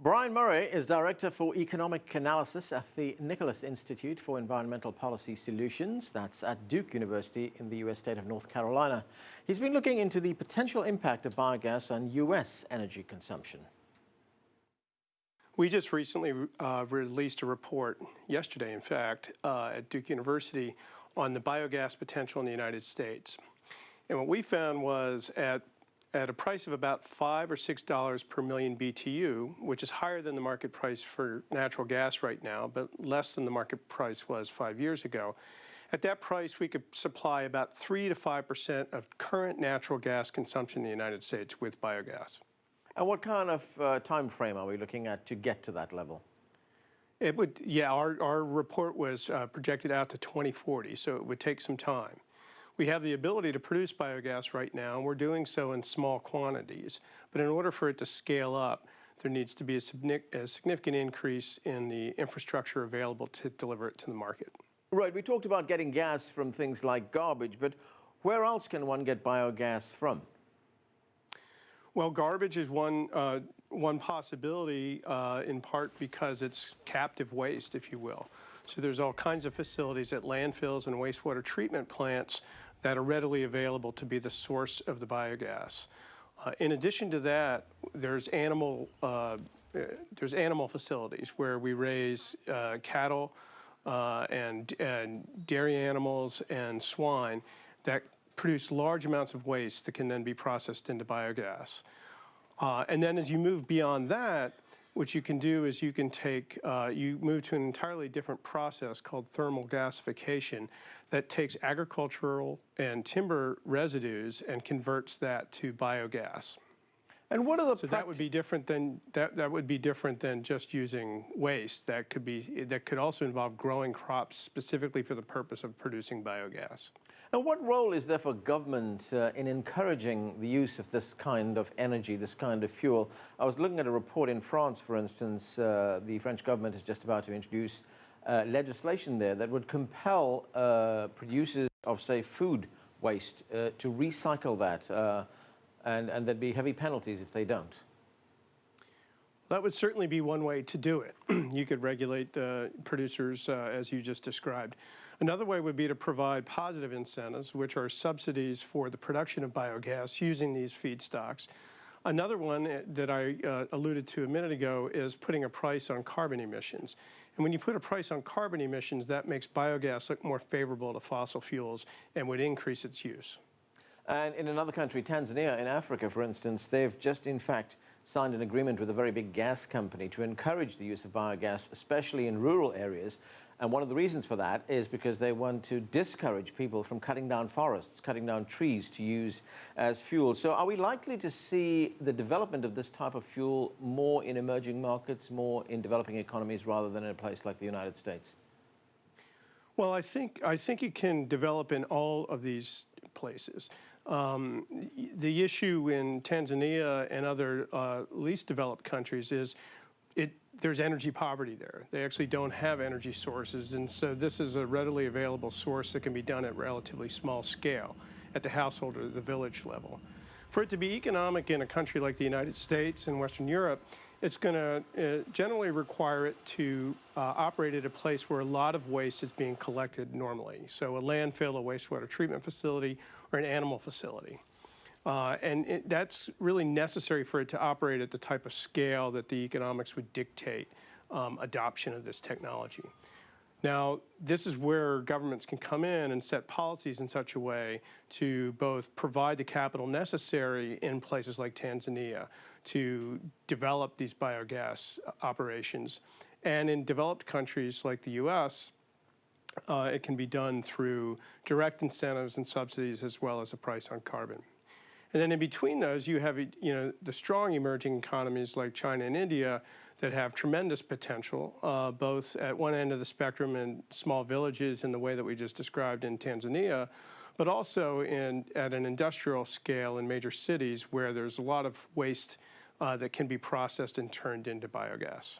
Brian Murray is Director for Economic Analysis at the Nicholas Institute for Environmental Policy Solutions. That's at Duke University in the U.S. state of North Carolina. He's been looking into the potential impact of biogas on U.S. energy consumption. We just recently released a report, yesterday in fact, at Duke University on the biogas potential in the United States. And what we found was at a price of about $5 or $6 per million BTU, which is higher than the market price for natural gas right now, but less than the market price was 5 years ago. At that price, we could supply about 3 to 5% of current natural gas consumption in the United States with biogas. And what kind of time frame are we looking at to get to that level? It would, yeah, our report was projected out to 2040, so it would take some time. We have the ability to produce biogas right now, and we're doing so in small quantities. But in order for it to scale up, there needs to be a significant increase in the infrastructure available to deliver it to the market. Right, we talked about getting gas from things like garbage, but where else can one get biogas from? Well, garbage is one possibility, in part because it's captive waste, if you will. So there's all kinds of facilities at landfills and wastewater treatment plants that are readily available to be the source of the biogas. In addition to that, there's animal facilities where we raise cattle and dairy animals and swine that produce large amounts of waste that can then be processed into biogas. And then as you move beyond that, what you can do is you can take, you move to an entirely different process called thermal gasification that takes agricultural and timber residues and converts that to biogas. And what are the so that would be different than that would be different than just using waste. That could also involve growing crops specifically for the purpose of producing biogas. And what role is there for government in encouraging the use of this kind of energy, this kind of fuel? I was looking at a report in France, for instance. The French government is just about to introduce legislation there that would compel producers of, say, food waste to recycle that, and there'd be heavy penalties if they don't. That would certainly be one way to do it. You could regulate producers as you just described. Another way would be to provide positive incentives, which are subsidies for the production of biogas using these feedstocks. Another one that I alluded to a minute ago is putting a price on carbon emissions. And when you put a price on carbon emissions, that makes biogas look more favorable to fossil fuels and would increase its use. And in another country, Tanzania, in Africa, for instance, they've just, in fact, signed an agreement with a very big gas company to encourage the use of biogas, especially in rural areas. And one of the reasons for that is because they want to discourage people from cutting down forests, cutting down trees to use as fuel. So are we likely to see the development of this type of fuel more in emerging markets, more in developing economies, rather than in a place like the United States? Well, I think it can develop in all of these places. The issue in Tanzania and other least developed countries is there's energy poverty there. They actually don't have energy sources, and so this is a readily available source that can be done at relatively small scale, at the household or the village level. For it to be economic in a country like the United States and Western Europe, it's going to generally require it to operate at a place where a lot of waste is being collected normally. So a landfill, a wastewater treatment facility, or an animal facility. That's really necessary for it to operate at the type of scale that the economics would dictate adoption of this technology. Now, this is where governments can come in and set policies in such a way to both provide the capital necessary in places like Tanzania to develop these biogas operations. And in developed countries like the U.S., it can be done through direct incentives and subsidies as well as a price on carbon. And then in between those, you have the strong emerging economies like China and India that have tremendous potential, both at one end of the spectrum in small villages in the way that we just described in Tanzania, but also at an industrial scale in major cities where there's a lot of waste that can be processed and turned into biogas.